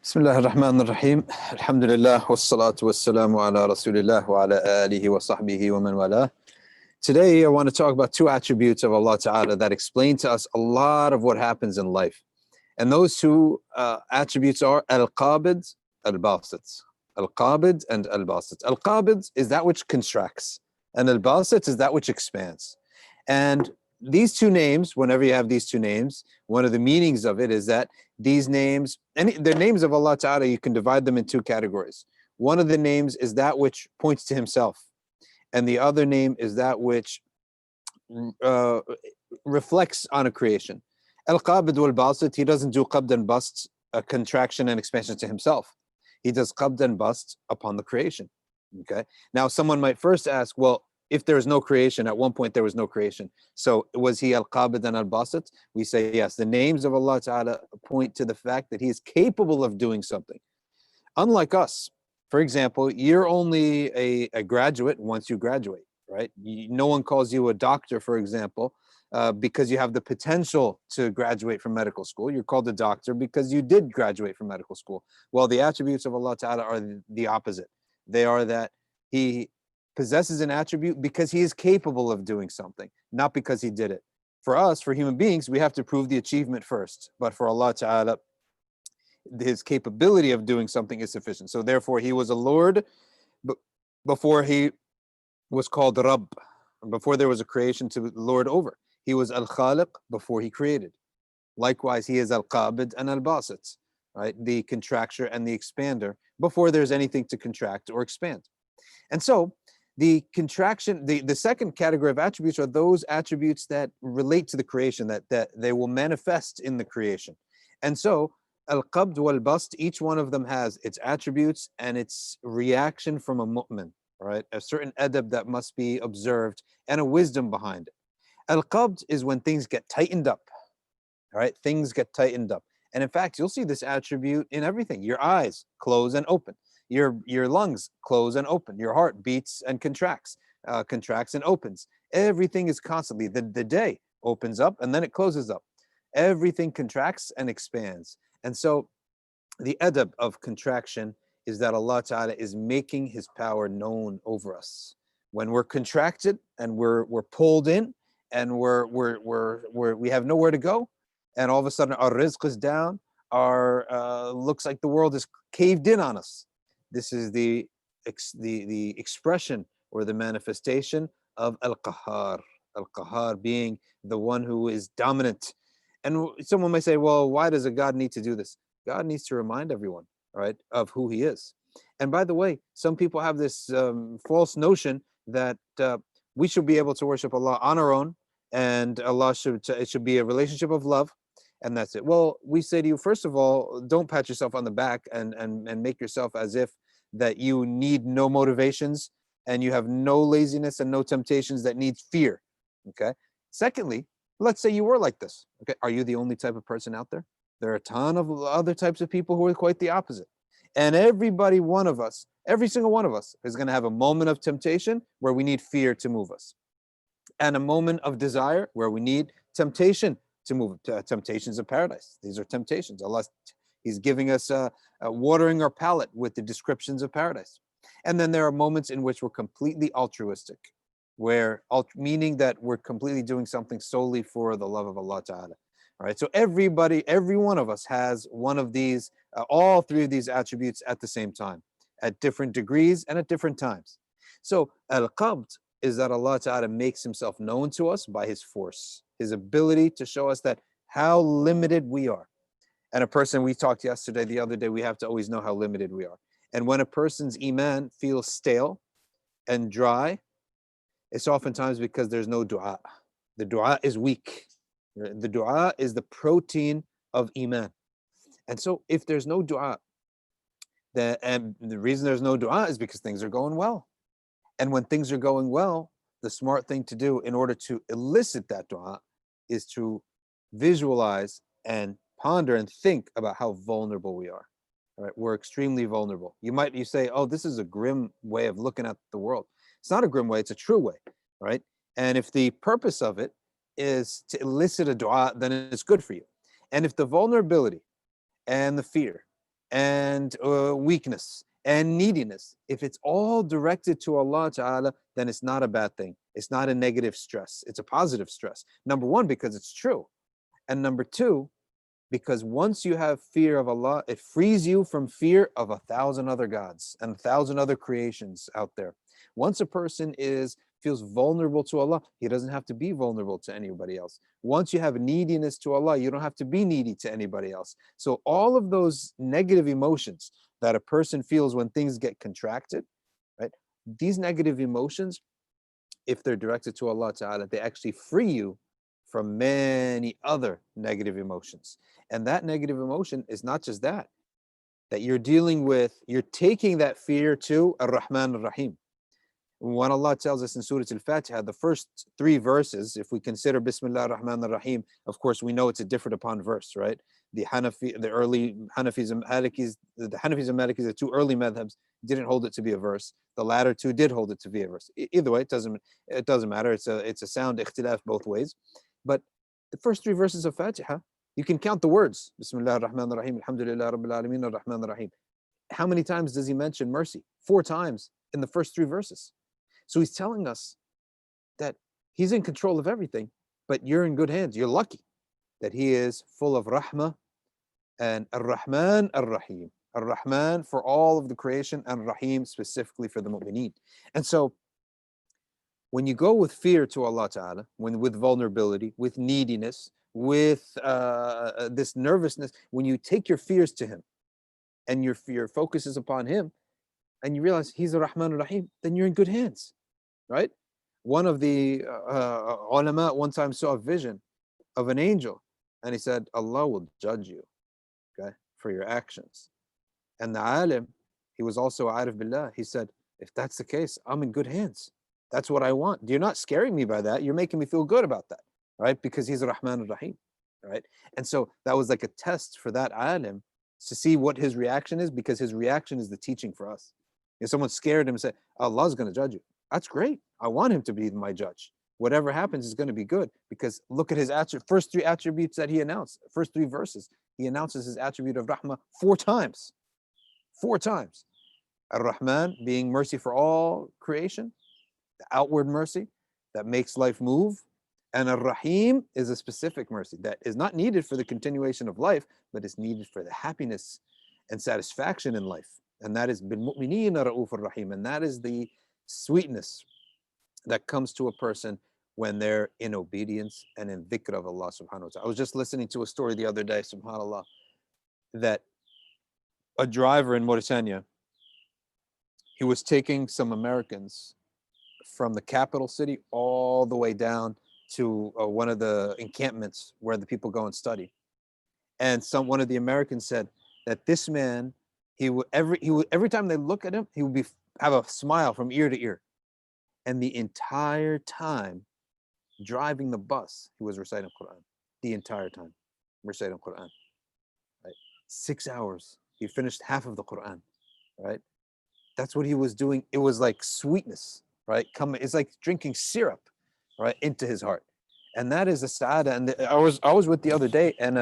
Bismillah ar-Rahman ar-Rahim. Alhamdulillah wassalatu wassalamu ala Rasulillah wa ala alihi wa sahbihi wa man wala. Today I want to talk about two attributes of Allah Ta'ala that explain to us a lot of what happens in life. And those two attributes are al-Qabid, al-Basit. Al-Qabid and al-Basit. Al-Qabid is that which contracts, and al-Basit is that which expands. And these two names, whenever you have these two names, one of the meanings of it is that these names, the names of Allah Ta'ala, you can divide them in two categories. One of the names is that which points to himself, and the other name is that which reflects on a creation. Al-Qabid wal-Basit, he doesn't do qabd and bast, a contraction and expansion to himself. He does qabd and bast upon the creation. Okay. Now, someone might first ask, well, if there is no creation, at one point there was no creation. So was he al-Qabid and al-Basit? We say yes. The names of Allah Ta'ala point to the fact that he is capable of doing something. Unlike us, for example, you're only a graduate once you graduate, right? No one calls you a doctor, for example, because you have the potential to graduate from medical school. You're called a doctor because you did graduate from medical school. Well, the attributes of Allah Ta'ala are the opposite. They are that he possesses an attribute because he is capable of doing something, not because he did it. For us, for human beings, we have to prove the achievement first. But for Allah Ta'ala, his capability of doing something is sufficient. So therefore, he was a Lord before he was called Rabb, before there was a creation to lord over. He was Al-Khaliq before he created. Likewise, he is Al-Qabid and Al-Basit, right? The contractor and the expander, before there's anything to contract or expand. And so the contraction, the second category of attributes are those attributes that relate to the creation, that they will manifest in the creation. And so al-qabd wal-bast, each one of them has its attributes and its reaction from a mu'min, right? A certain adab that must be observed and a wisdom behind it. Al-qabd is when things get tightened up, right? Things get tightened up. And in fact, you'll see this attribute in everything. Your eyes close and open. Your lungs close and open. Your heart beats and contracts, contracts and opens. Everything is constantly, the day opens up and then it closes up. Everything contracts and expands. And so the adab of contraction is that Allah Ta'ala is making his power known over us. When we're contracted and we're pulled in and we have nowhere to go, and all of a sudden our rizq is down, our looks like the world is caved in on us. This is the expression or the manifestation of Al-Qahhar. Al-Qahhar being the one who is dominant. And someone may say, well, why does a God need to do this? God needs to remind everyone, right, of who he is. And by the way, some people have this false notion that we should be able to worship Allah on our own, and it should be a relationship of love, and that's it. Well, we say to you, first of all, don't pat yourself on the back and make yourself as if that you need no motivations and you have no laziness and no temptations that needs fear, okay? Secondly, let's say you were like this, okay? Are you the only type of person out there? There are a ton of other types of people who are quite the opposite. And every single one of us is going to have a moment of temptation where we need fear to move us, and a moment of desire where we need temptation to move, temptations of paradise. These are temptations. Allah, he's giving us watering our palate with the descriptions of paradise. And then there are moments in which we're completely altruistic, meaning that we're completely doing something solely for the love of Allah Ta'ala. All right. So every one of us has one of these, all three of these attributes at the same time, at different degrees and at different times. So al-qabd is that Allah Ta'ala makes himself known to us by his force, his ability to show us that how limited we are. And a person, we talked the other day, we have to always know how limited we are. And when a person's iman feels stale and dry, it's oftentimes because there's no dua. The dua is weak. The dua is the protein of iman. And so if there's no dua, and the reason there's no dua is because things are going well. And when things are going well, the smart thing to do in order to elicit that dua is to visualize and ponder and think about how vulnerable we are. All right, we're extremely vulnerable. You say, oh, this is a grim way of looking at the world. It's not a grim way, it's a true way, right? And if the purpose of it is to elicit a dua, then it's good for you. And if the vulnerability and the fear and weakness and neediness, if it's all directed to Allah Ta'ala, then it's not a bad thing. It's not a negative stress. It's a positive stress. Number one, because it's true. And number two, because once you have fear of Allah, it frees you from fear of 1,000 other gods and 1,000 other creations out there. Once a person feels vulnerable to Allah, he doesn't have to be vulnerable to anybody else. Once you have neediness to Allah, you don't have to be needy to anybody else. So all of those negative emotions that a person feels when things get contracted, right? These negative emotions, if they're directed to Allah Ta'ala, they actually free you from many other negative emotions. And that negative emotion is not just that you're dealing with, you're taking that fear to Ar-Rahman Ar-Rahim. When Allah tells us in Surah Al-Fatiha, the first 3 verses, if we consider Bismillah ar-Rahman ar-Rahim, of course we know it's a different upon verse, right? The early Hanafis and Malikis, the Hanafis and Malikis, the 2 early madhabs, didn't hold it to be a verse. The latter 2 did hold it to be a verse. Either way, it doesn't matter. It's a sound ikhtilaf both ways. But the first 3 verses of Fatiha, you can count the words. Bismillah ar-Rahman ar-Rahim, Alhamdulillah Rabbil Alameen ar-Rahman ar-Rahim. How many times does he mention mercy? 4 times in the first 3 verses. So he's telling us that he's in control of everything, but you're in good hands. You're lucky that he is full of rahmah and ar-Rahman ar-Rahim. Ar-Rahman for all of the creation and Rahim specifically for the mu'mineen. And so when you go with fear to Allah Ta'ala, with vulnerability, with neediness, with this nervousness, when you take your fears to him and your focus is upon him, and you realize he's a Rahman Rahim, then you're in good hands, right? One of the ulama one time saw a vision of an angel, and he said, Allah will judge you, okay, for your actions. And the alim, he was also Arif Billah, he said, if that's the case, I'm in good hands. That's what I want. You're not scaring me by that. You're making me feel good about that, right? Because he's a Rahman Rahim, right? And so that was like a test for that alim to see what his reaction is, because his reaction is the teaching for us. If someone scared him and said, Allah's going to judge you, that's great. I want him to be my judge. Whatever happens is going to be good, because look at his first 3 attributes that he announced, first 3 verses. He announces his attribute of rahmah 4 times. 4 times. Ar-Rahman being mercy for all creation, the outward mercy that makes life move. And Ar-Rahim is a specific mercy that is not needed for the continuation of life, but is needed for the happiness and satisfaction in life. And that is bil mu'mineen ra'uf ar-Rahim. And that is the sweetness that comes to a person when they're in obedience and in dhikr of Allah subhanahu wa ta'ala. I was just listening to a story the other day, subhanAllah, that a driver in Mauritania, he was taking some Americans from the capital city all the way down to one of the encampments where the people go and study. And one of the Americans said that this man, every time they look at him, he would have a smile from ear to ear. And the entire time driving the bus, he was reciting Quran. The entire time reciting Quran. Right? 6 hours. He finished half of the Quran. Right? That's what he was doing. It was like sweetness, right? It's like drinking syrup, right, into his heart. And that is a sa'ada. And I was with the other day and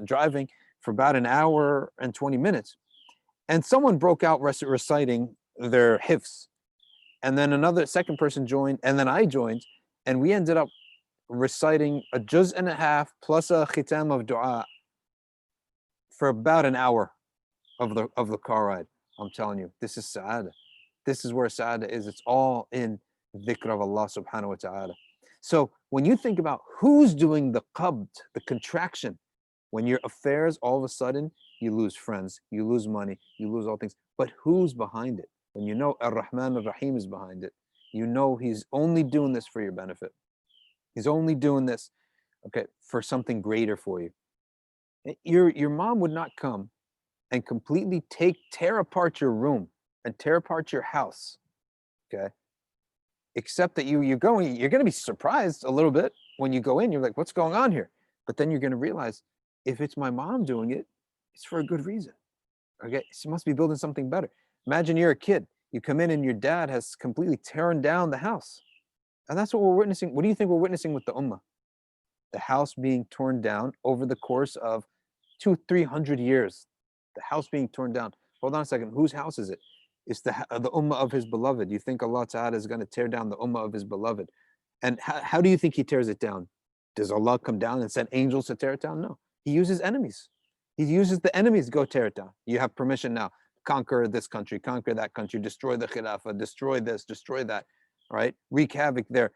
driving for about an hour and 20 minutes. And someone broke out reciting their hifz. And then second person joined, and then I joined, and we ended up reciting a juz and a half plus a khitam of dua for about an hour of the car ride. I'm telling you, this is sa'ada. This is where sa'ada is. It's all in dhikr of Allah subhanahu wa ta'ala. So when you think about who's doing the qabd, the contraction, when your affairs, all of a sudden, you lose friends, you lose money, you lose all things. But who's behind it? When you know Ar-Rahman Ar-Rahim is behind it, you know he's only doing this for your benefit. He's only doing this, okay, for something greater for you. Your mom would not come and completely tear apart your room and tear apart your house, okay? Except that you're going to be surprised a little bit when you go in. You're like, what's going on here? But then you're going to realize, if it's my mom doing it, it's for a good reason, okay? She must be building something better. Imagine you're a kid. You come in and your dad has completely torn down the house. And that's what we're witnessing. What do you think we're witnessing with the ummah? The house being torn down over the course of 200-300 years. The house being torn down. Hold on a second. Whose house is it? It's the ummah of his beloved. You think Allah Ta'ala is going to tear down the ummah of his beloved? And how do you think he tears it down? Does Allah come down and send angels to tear it down? No. He uses enemies. He uses the enemies to go tear it down. You have permission now. Conquer this country, conquer that country, destroy the Khilafah, destroy this, destroy that, right? Wreak havoc there.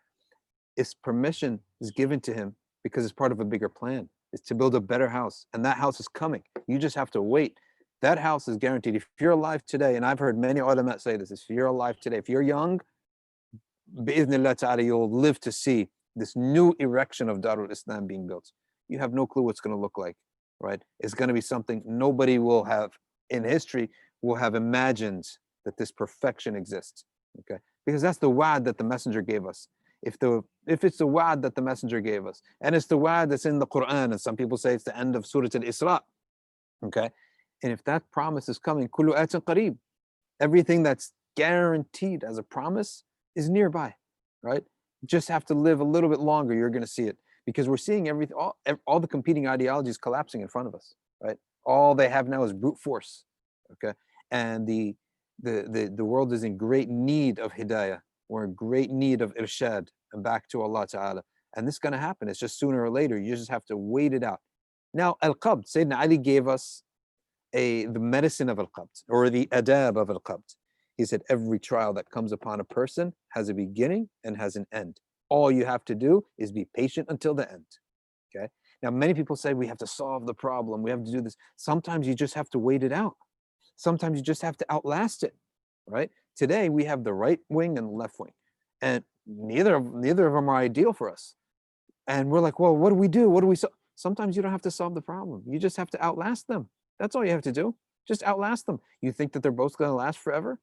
His permission is given to him because it's part of a bigger plan. It's to build a better house. And that house is coming. You just have to wait. That house is guaranteed. If you're alive today, and I've heard many ulama say this, if you're alive today, if you're young, bi'idhnillah ta'ala, you'll live to see this new erection of Darul Islam being built. You have no clue what's going to look like, right? It's going to be something nobody will have in history will have imagined that this perfection exists, okay? Because that's the wa'ad that the messenger gave us. If it's the wa'ad that the messenger gave us, and it's the wa'ad that's in the Quran, and some people say it's the end of Surah Al-Isra, okay? And if that promise is coming, kullu atin qareeb, everything that's guaranteed as a promise is nearby, right? You just have to live a little bit longer, you're going to see it. Because we're seeing everything, all the competing ideologies collapsing in front of us, right? All they have now is brute force, okay? And the world is in great need of hidayah. We're in great need of irshad and back to Allah Ta'ala. And this is going to happen. It's just sooner or later. You just have to wait it out. Now, al-qabd, Sayyidina Ali gave us the medicine of al-qabd, or the adab of al-qabd. He said, every trial that comes upon a person has a beginning and has an end. All you have to do is be patient until the end, okay? Now, many people say we have to solve the problem. We have to do this. Sometimes you just have to wait it out. Sometimes you just have to outlast it, right? Today, we have the right wing and the left wing, and neither of them are ideal for us. And we're like, well, what do we do? What do we Sometimes you don't have to solve the problem. You just have to outlast them. That's all you have to do. Just outlast them. You think that they're both going to last forever?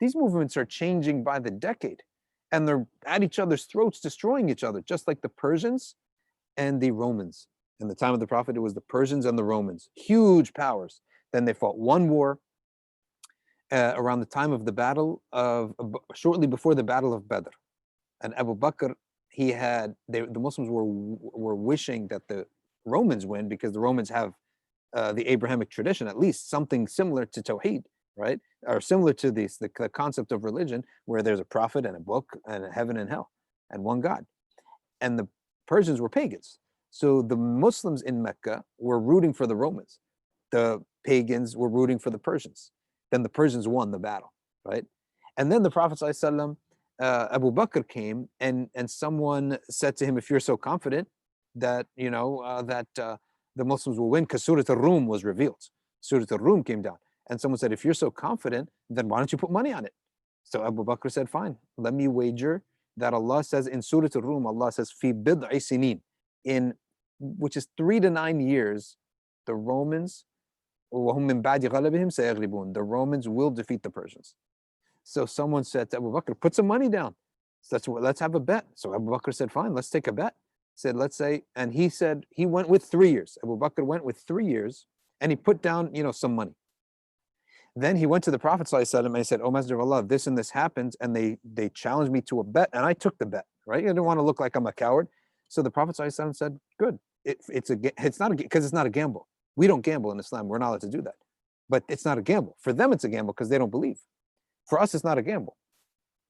These movements are changing by the decade, and they're at each other's throats, destroying each other, just like the Persians and the Romans. In the time of the Prophet, it was the Persians and the Romans, huge powers. Then they fought one war around the time of the battle of, shortly before the Battle of Badr. And Abu Bakr, the Muslims were wishing that the Romans win, because the Romans have the Abrahamic tradition, at least something similar to Tawheed, right? Or similar to the concept of religion, where there's a prophet and a book and a heaven and hell and one God. And the Persians were pagans. So the Muslims in Mecca were rooting for the Romans. The pagans were rooting for the Persians. Then the Persians won the battle, right? And then the Prophet ﷺ, Abu Bakr came, and someone said to him, if you're so confident that, the Muslims will win, because Surah Al-Rum was revealed. Surah Al-Rum came down. And someone said, if you're so confident, then why don't you put money on it? So Abu Bakr said, fine, let me wager that Allah says in Surah Al-Rum, Allah says, fi bid'i sinin, which is 3 to 9 years, the Romans, the Romans will defeat the Persians. So someone said to Abu Bakr, put some money down. So let's have a bet. So Abu Bakr said, fine, let's take a bet. Said, let's say, and he said he went with 3 years. Abu Bakr went with 3 years, and he put down, some money. Then he went to the Prophet ﷺ and he said, oh, Messenger of Allah, this and this happened, and they challenged me to a bet, and I took the bet, right? I didn't want to look like I'm a coward. So the Prophet ﷺ said, good. It's not because it's not a gamble. We don't gamble in Islam. We're not allowed to do that. But it's not a gamble. For them, it's a gamble because they don't believe. For us, it's not a gamble.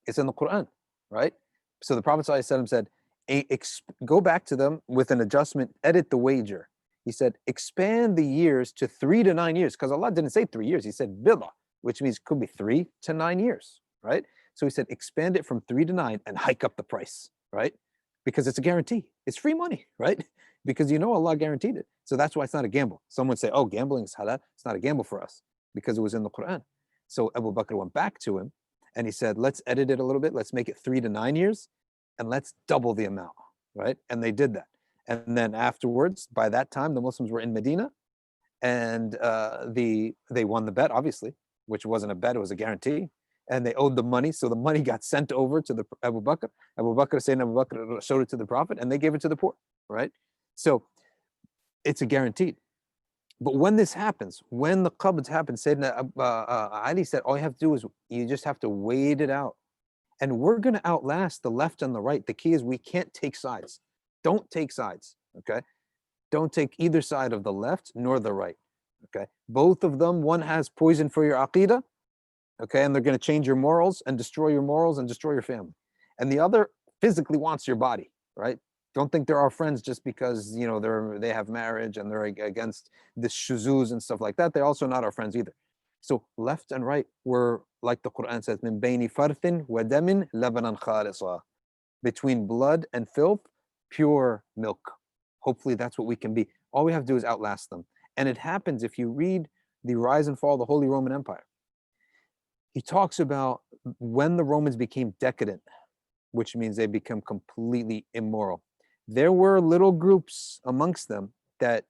It's in the Quran, right? So the Prophet ﷺ said, go back to them with an adjustment, edit the wager. He said, expand the years to 3 to 9 years, because Allah didn't say 3 years. He said bid'a, which means it could be 3 to 9 years, right? So he said, expand it from 3 to 9 and hike up the price, right? Because it's a guarantee. It's free money, right? Because Allah guaranteed it. So that's why it's not a gamble. Someone say, oh, gambling is halal. It's not a gamble for us because it was in the Quran. So Abu Bakr went back to him and he said, let's edit it a little bit. Let's make it 3 to 9 years and let's double the amount, right? And they did that. And then afterwards, by that time, the Muslims were in Medina, and they won the bet, obviously, which wasn't a bet, it was a guarantee. And they owed the money, so the money got sent over to the Abu Bakr. Abu Bakr, Sayyidina Abu Bakr showed it to the Prophet, and they gave it to the poor, right? So it's a guaranteed. But when this happens, when the qabd happens, Sayyidina Ali said, all you have to do is you just have to wait it out. And we're going to outlast the left and the right. The key is we can't take sides. Don't take sides, okay? Don't take either side of the left nor the right. Okay, both of them, one has poison for your aqidah, okay, and they're going to change your morals and destroy your morals and destroy your family. And the other physically wants your body, right? Don't think they're our friends just because they have marriage and they're against this shuzuz and stuff like that. They're also not our friends either. So left and right were, like the Quran says, min bayni farthin wa damin labanan khalisa, between blood and filth, pure milk. Hopefully that's what we can be. All we have to do is outlast them. And it happens if you read the rise and fall of the Holy Roman Empire. He talks about when the Romans became decadent, which means they become completely immoral. There were little groups amongst them that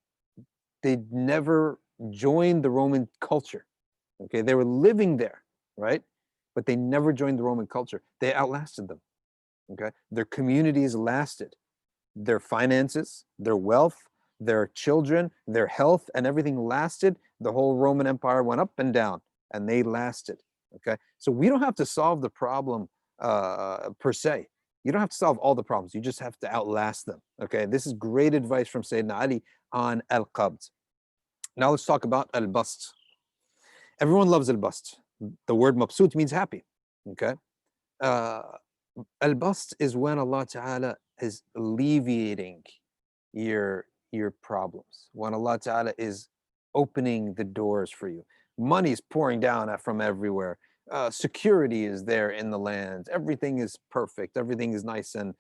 they never joined the Roman culture. Okay, they were living there, right? But they never joined the Roman culture. They outlasted them. Okay, their communities lasted. Their finances, their wealth, their children, their health, and everything lasted. The whole Roman Empire went up and down, and they lasted. Okay, so we don't have to solve the problem per se. You don't have to solve all the problems. You just have to outlast them. Okay, this is great advice from Sayyidina Ali on al-qabd. Now let's talk about al-bast. Everyone loves al-bast. The word mabsut means happy. Okay, al-bast is when Allah Ta'ala is alleviating your problems, when Allah Ta'ala is opening the doors for you. Money is pouring down from everywhere. Security is there in the land. Everything is perfect. Everything is nice and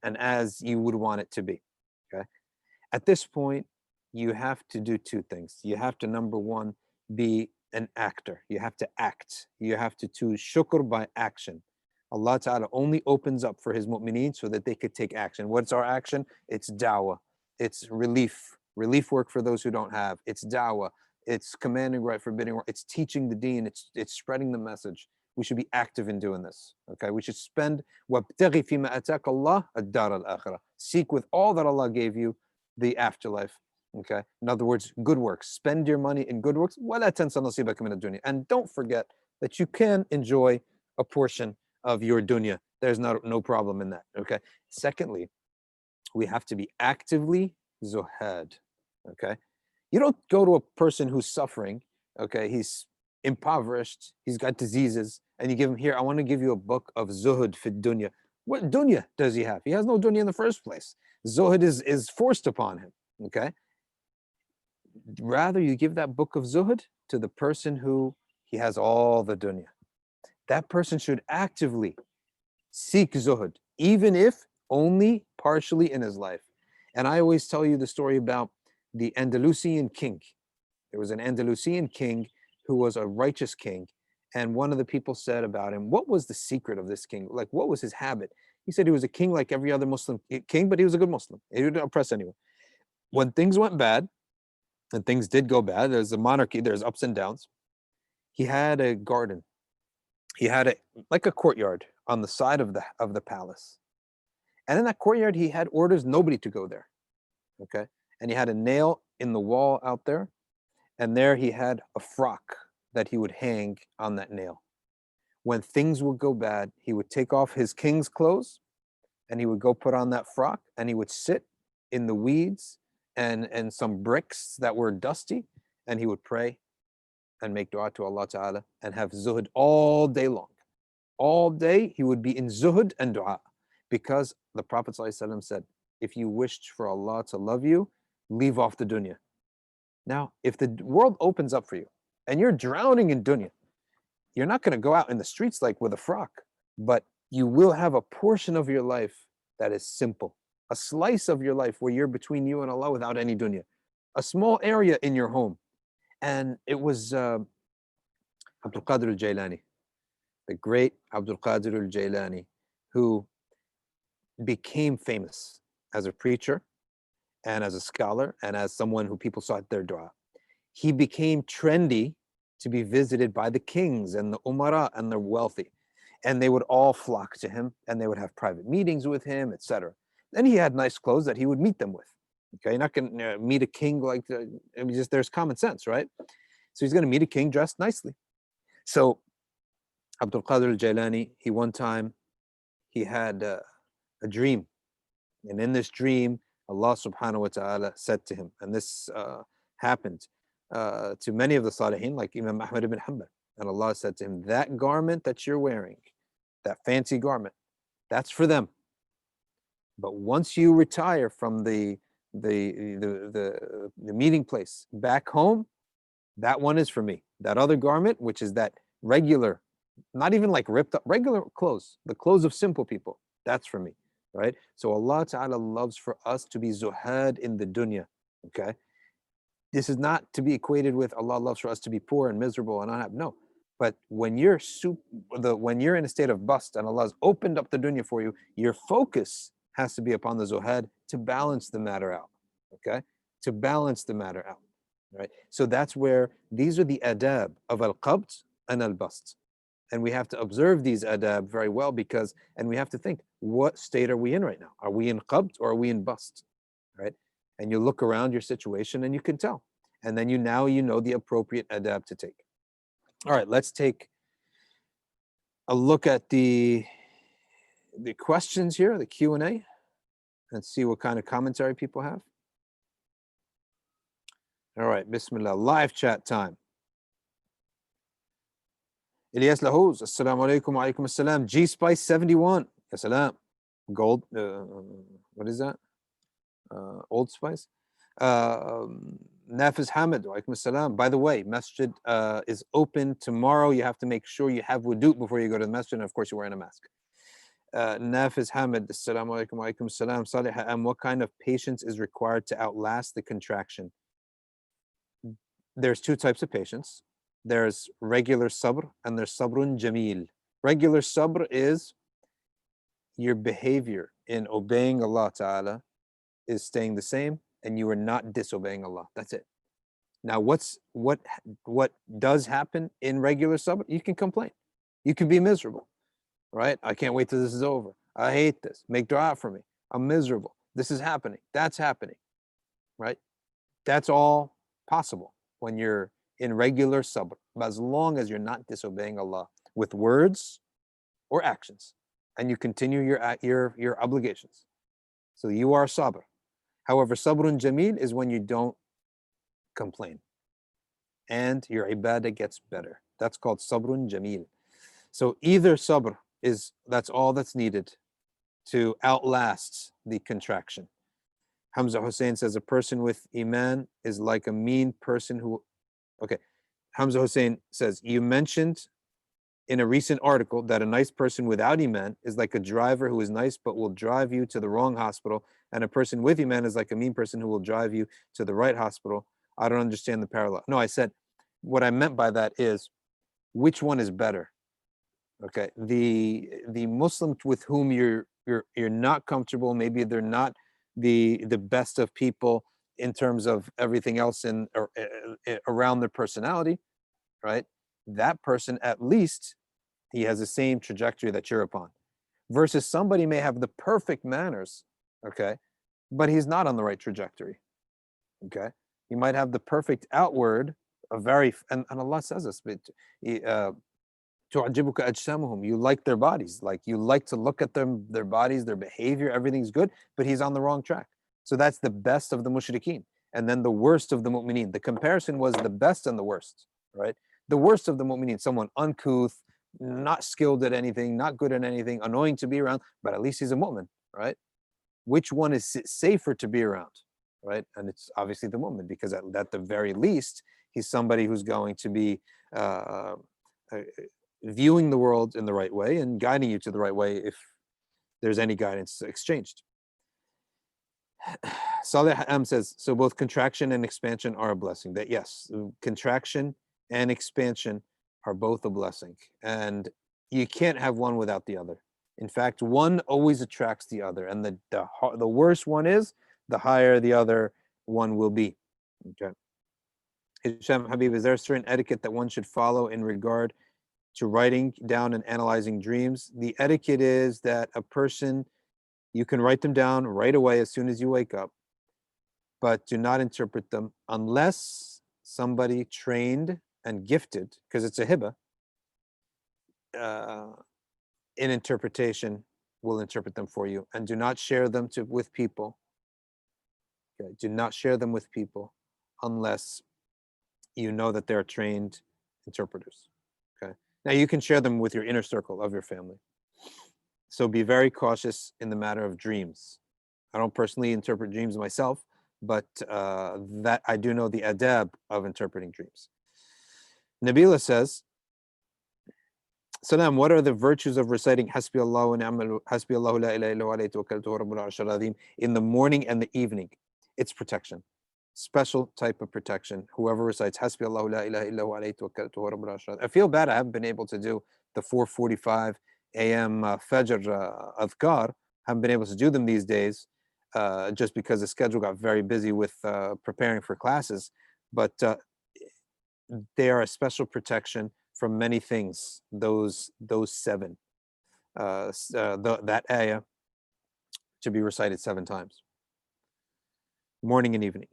as you would want it to be. Okay. At this point, you have to do two things. You have to, number one, be an actor. You have to act. You have to shukr by action. Allah Ta'ala only opens up for his mu'mineen so that they could take action. What's our action? It's da'wah. It's relief work for those who don't have. It's da'wah. It's commanding right, forbidding wrong. It's teaching the deen. It's spreading the message. We should be active in doing this. Okay, we should spend وَابْتَغِ فِي مَا أَتَاكَ اللَّهُ الدَّارَ الْآخِرَةَ. Seek with all that Allah gave you the afterlife. Okay, in other words, good works. Spend your money in good works. وَلَا تَنْسَ نَصِيبَكَ مِنَ الدُّنْيَا. And don't forget that you can enjoy a portion of your dunya. There's no problem in that. Okay. Secondly, we have to be actively zuhad. Okay. You don't go to a person who's suffering. Okay. He's impoverished. He's got diseases, and you give him, here, I want to give you a book of zuhud fi dunya. What dunya does he have? He has no dunya in the first place. Zuhud is forced upon him. Okay. Rather, you give that book of zuhud to the person who he has all the dunya. That person should actively seek zuhud, even if only partially in his life. And I always tell you the story about the Andalusian king. There was an Andalusian king who was a righteous king. And one of the people said about him, what was the secret of this king? Like, what was his habit? He said he was a king like every other Muslim king, but he was a good Muslim. He didn't oppress anyone. When things went bad, and things did go bad, there's a monarchy, there's ups and downs. He had a garden. He had like a courtyard on the side of the palace. And in that courtyard, he had orders nobody to go there. Okay. And he had a nail in the wall out there. And there he had a frock that he would hang on that nail. When things would go bad, he would take off his king's clothes and he would go put on that frock, and he would sit in the weeds and some bricks that were dusty, and he would pray and make dua to Allah Ta'ala and have zuhud all day long. All day he would be in zuhud and dua, because the Prophet ﷺ said, if you wished for Allah to love you, leave off the dunya. Now, if the world opens up for you and you're drowning in dunya, you're not going to go out in the streets like with a frock, but you will have a portion of your life that is simple, a slice of your life where you're between you and Allah without any dunya, a small area in your home. And it was Abdul Qadir al-Jailani, the great Abdul Qadir al-Jailani, who became famous as a preacher and as a scholar and as someone who people sought their dua. He became trendy to be visited by the kings and the umara and the wealthy. And they would all flock to him, and they would have private meetings with him, etc. Then he had nice clothes that he would meet them with. Okay, you're not going to meet a king like, just there's common sense, right? So he's going to meet a king dressed nicely. So Abdul Qadir al-Jailani, one time, he had a dream. And in this dream, Allah subhanahu wa ta'ala said to him, and this happened to many of the Salihin, like Imam Ahmad ibn Hanbal. And Allah said to him, that garment that you're wearing, that fancy garment, that's for them. But once you retire from the meeting place back home, that one is for me. That other garment, which is that regular, not even like ripped up, regular clothes, the clothes of simple people, that's for me, right? So Allah Ta'ala loves for us to be zuhad in the dunya, okay? This is not to be equated with Allah loves for us to be poor and miserable and not have, no. But when you're when you're in a state of bust and Allah's opened up the dunya for you, your focus has to be upon the zuhad to balance the matter out, okay? To balance the matter out, right? So that's where these are the adab of al-qabd and al-bast. And we have to observe these adab very well because, and we have to think, what state are we in right now? Are we in qabd or are we in bast, right? And you look around your situation and you can tell. And then you know the appropriate adab to take. All right, let's take a look at the questions here, the Q&A, and see what kind of commentary people have. All right, Bismillah, live chat time. Ilyas Lahouz, Assalamu alaikum wa alaikum assalam. G Spice 71, assalam. Gold, what is that? Old Spice. Nafiz Hamid, wa alaikum assalam. By the way, masjid is open tomorrow. You have to make sure you have wudu before you go to the masjid, and of course you're wearing a mask. Nafiz Hamid, Assalamu alaikum wa alaikum assalam. Salih, what kind of patience is required to outlast the contraction? There's two types of patience. There's regular sabr and there's sabrun jameel. Regular sabr is your behavior in obeying Allah Ta'ala is staying the same and you are not disobeying Allah. That's it. Now, what does happen in regular sabr? You can complain. You can be miserable, right? I can't wait till this is over. I hate this. Make dua for me. I'm miserable. This is happening. That's happening, right? That's all possible when you're in regular sabr, as long as you're not disobeying Allah with words or actions, and you continue your obligations. So you are sabr. However, sabrun jameel is when you don't complain and your ibadah gets better. That's called sabrun jameel. So either sabr that's all that's needed to outlast the contraction. Hamza Hussein says a person with iman is like a mean person who, okay. Hamza Hussein says, you mentioned in a recent article that a nice person without iman is like a driver who is nice but will drive you to the wrong hospital, and a person with iman is like a mean person who will drive you to the right hospital. I don't understand the parallel. No, I said, what I meant by that is, which one is better? Okay, the Muslim with whom you're not comfortable, maybe they're not the best of people in terms of everything else in around their personality, right? That person, at least he has the same trajectory that you're upon, versus somebody may have the perfect manners, okay, but he's not on the right trajectory, okay? He might have the perfect outward, and Allah says this, you like their bodies, like you like to look at them, their bodies, their behavior, everything's good, but he's on the wrong track. So that's the best of the mushrikeen, and then the worst of the mu'mineen. The comparison was the best and the worst, right? The worst of the mu'mineen, someone uncouth, not skilled at anything, not good at anything, annoying to be around, but at least he's a mu'min, right? Which one is safer to be around, right? And it's obviously the mu'min, because at the very least, he's somebody who's going to be viewing the world in the right way and guiding you to the right way if there's any guidance exchanged. Saleh M says, so both contraction and expansion are a blessing. That yes, contraction and expansion are both a blessing, and you can't have one without the other. In fact, one always attracts the other, and the worse one is, the higher the other one will be. Okay. Hisham Habib, is there a certain etiquette that one should follow in regard to writing down and analyzing dreams? The etiquette is that a person, you can write them down right away as soon as you wake up, but do not interpret them unless somebody trained and gifted, because it's a hibah, in interpretation will interpret them for you. And do not share them with people. Okay? Do not share them with people unless you know that they're trained interpreters. Okay. Now you can share them with your inner circle of your family. So be very cautious in the matter of dreams. I don't personally interpret dreams myself, but that I do know the adab of interpreting dreams. Nabila says, Salam, what are the virtues of reciting Hasbi Allah wa ni'mal Hasbi Allah la ilaha illa huwa alayhi tawakkaltu wa rabbul arshil azim in the morning and the evening? It's protection. Special type of protection. Whoever recites Hasbi Allah la ilaha illa huwa alayhi tawakkaltu wa rabbul arshil azim. I feel bad I haven't been able to do the 4:45 a.m. Fajr adhkar. Haven't been able to do them these days just because the schedule got very busy with preparing for classes. But they are a special protection from many things. Those seven, that ayah to be recited 7 times, morning and evening.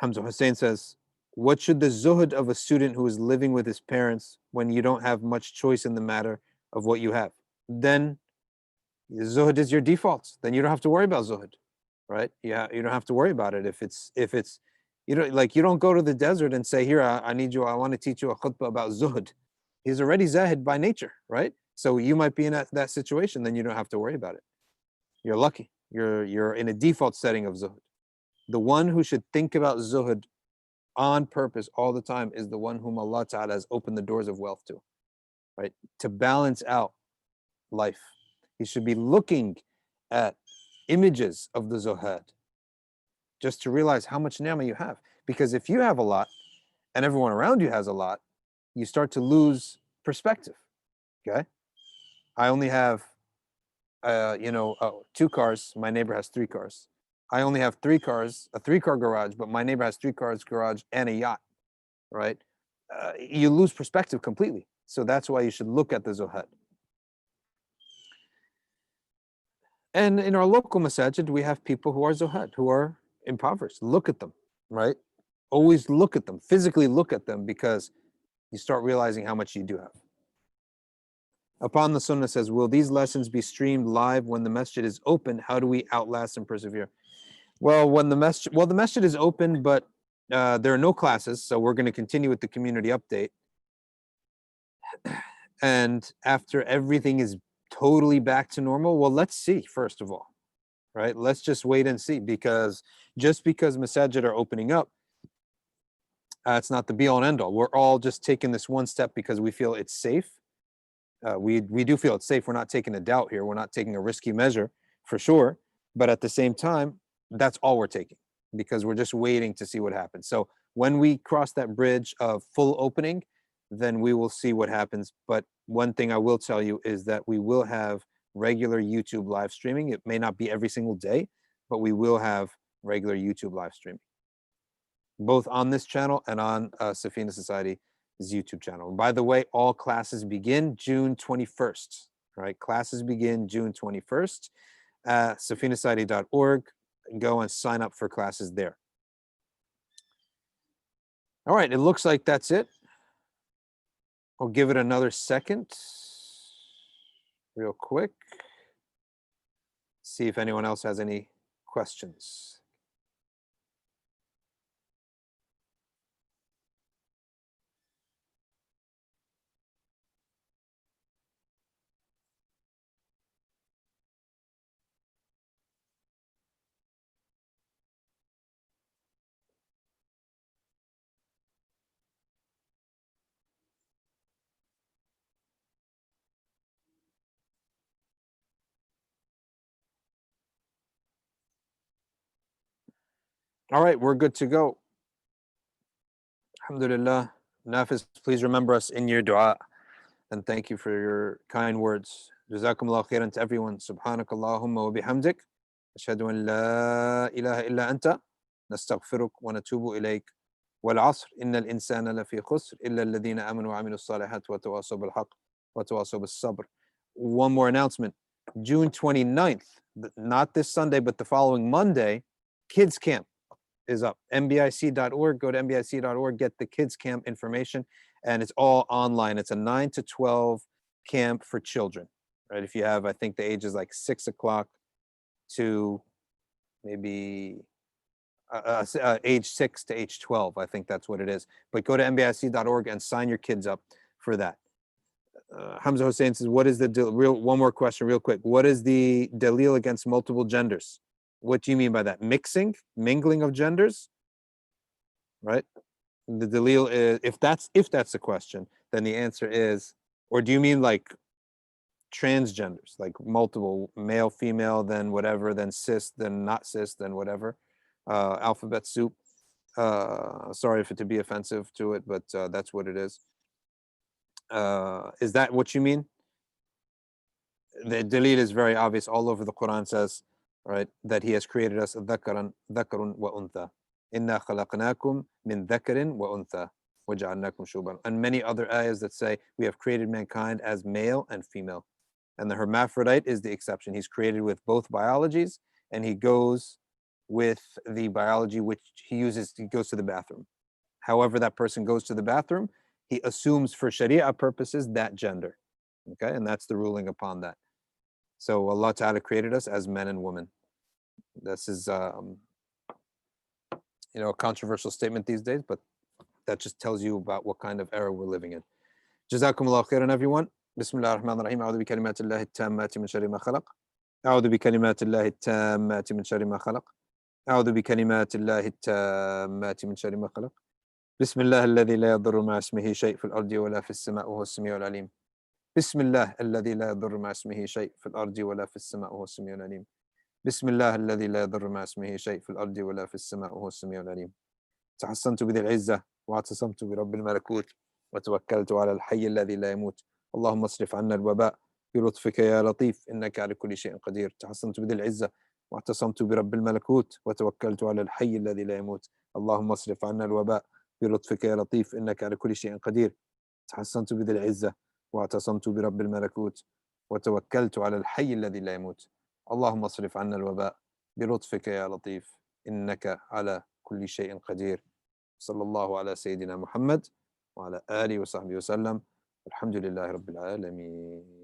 Hamza Hussein says, what should the zuhud of a student who is living with his parents when you don't have much choice in the matter of what you have? Then zuhud is your default. Then you don't have to worry about zuhud, right? Yeah, you don't have to worry about it if it's you don't go to the desert and say, here, I want to teach you a khutbah about zuhud. He's already zahid by nature, right? So you might be in that situation, then you don't have to worry about it. You're lucky. You're in a default setting of zuhud. The one who should think about zuhud on purpose all the time is the one whom Allah Ta'ala has opened the doors of wealth to, right? To balance out life. He should be looking at images of the zuhad just to realize how much ni'mah you have. Because if you have a lot and everyone around you has a lot, you start to lose perspective, okay? I only have, 2 cars. My neighbor has 3 cars. I only have 3 cars, a 3-car garage, but my neighbor has 3 cars garage and a yacht, right? You lose perspective completely. So that's why you should look at the zuhad. And in our local masajid, we have people who are zuhad, who are impoverished. Look at them, right? Always look at them, physically look at them, because you start realizing how much you do have. Upon the Sunnah says, will these lessons be streamed live when the masjid is open? How do we outlast and persevere? Well, the masjid is open, but there are no classes, so we're going to continue with the community update. And after everything is totally back to normal, well, let's see, first of all, right? Let's just wait and see, because just because masajid are opening up, it's not the be all and end all. We're all just taking this one step because we feel it's safe. We do feel it's safe. We're not taking a doubt here. We're not taking a risky measure for sure. But at the same time, that's all we're taking, because we're just waiting to see what happens. So when we cross that bridge of full opening, then we will see what happens. But one thing I will tell you is that we will have regular YouTube live streaming. It may not be every single day, but we will have regular YouTube live streaming, both on this channel and on Safina Society's YouTube channel. By the way, all classes begin June 21st, right? Classes begin June 21st at safinasociety.org. Go and sign up for classes there. All right, it looks like that's it. I'll give it another second, real quick. See if anyone else has any questions. All right, we're good to go. Alhamdulillah. Nafis, please remember us in your dua. And thank you for your kind words. Jazakumullah khairan to everyone. Subhanakallahumma wa bihamdik. Ashhadu an la ilaha illa anta. Nastaghfiruk wa natubu ilayk. والعصر إن الإنسان لفي خسر إلا الذين آمنوا وعملوا الصالحات وتواصوا بالحق وتواصوا بالصبر. One more announcement. June 29th, not this Sunday, but the following Monday, Kids Camp is up. MBIC.org. Go to MBIC.org, get the Kids Camp information, and it's all online. It's a 9 to 12 camp for children, right? If you have, I think the age is like 6 o'clock to maybe age 6 to age 12. I think that's what it is. But go to mbisc.org and sign your kids up for that. Hamza Hussein says, what is the one more question real quick. What is the dalil against multiple genders? What do you mean by that? Mingling of genders? Right? The dalil is, if that's the question, then the answer is, or do you mean like transgenders, like multiple, male, female, then whatever, then cis, then not cis, then whatever, alphabet soup? Sorry if it to be offensive to it, but that's what it is. Is that what you mean? The dalil is very obvious. All over the Quran says, right, that He has created us dhakaran wa untha. Inna khalaqnakum min dhakarin wa untha wa ja'alnakum shuban. And many other ayahs that say we have created mankind as male and female. And the hermaphrodite is the exception. He's created with both biologies, and he goes with the biology which he uses. He goes to the bathroom. However that person goes to the bathroom, he assumes for Sharia purposes that gender. Okay, and that's the ruling upon that. So Allah Ta'ala created us as men and women. This is a controversial statement these days, but that just tells you about what kind of era we're living in. Jazakumullah khairan, everyone. Bismillah ar-Rahman ar-Rahim. A'udhu bi kalimatillahi at-tammati min sharri ma khalaq. A'udhu bi kalimatillahi at-tammati min sharri ma khalaq. A'udhu bi kalimatillahi at-tammati min sharri ma khalaq. Bismillah alladhi la yadurru ma ismihi shay' fil ardi wa la fis sama'i wa huwa as-sami'ul alim. بسم الله الذي لا يضر مع اسمه شيء في الأرض ولا في السماء وهو السميع العليم. بسم الله الذي لا يضر مع اسمه شيء في الأرض ولا في السماء وهو السميع العليم. تحصنت بذي العزة واعتصمت برب الملكوت وتوكلت على الحي الذي لا يموت. اللهم اصرف عنا الوباء بلطفك يا لطيف إنك على كل شيء قدير. تحصنت بذي العزة واعتصمت برب الملكوت وتوكلت على الحي الذي لا يموت. اللهم اصرف عنا الوباء بلطفك يا لطيف إنك على كل شيء قدير. تحصنت بذي العزة واعتصمت برب الملكوت وتوكلت على الحي الذي لا يموت. اللهم اصرف عنا الوباء بلطفك يا لطيف إنك على كل شيء قدير. صلى الله على سيدنا محمد وعلى آله وصحبه وسلم. الحمد لله رب العالمين.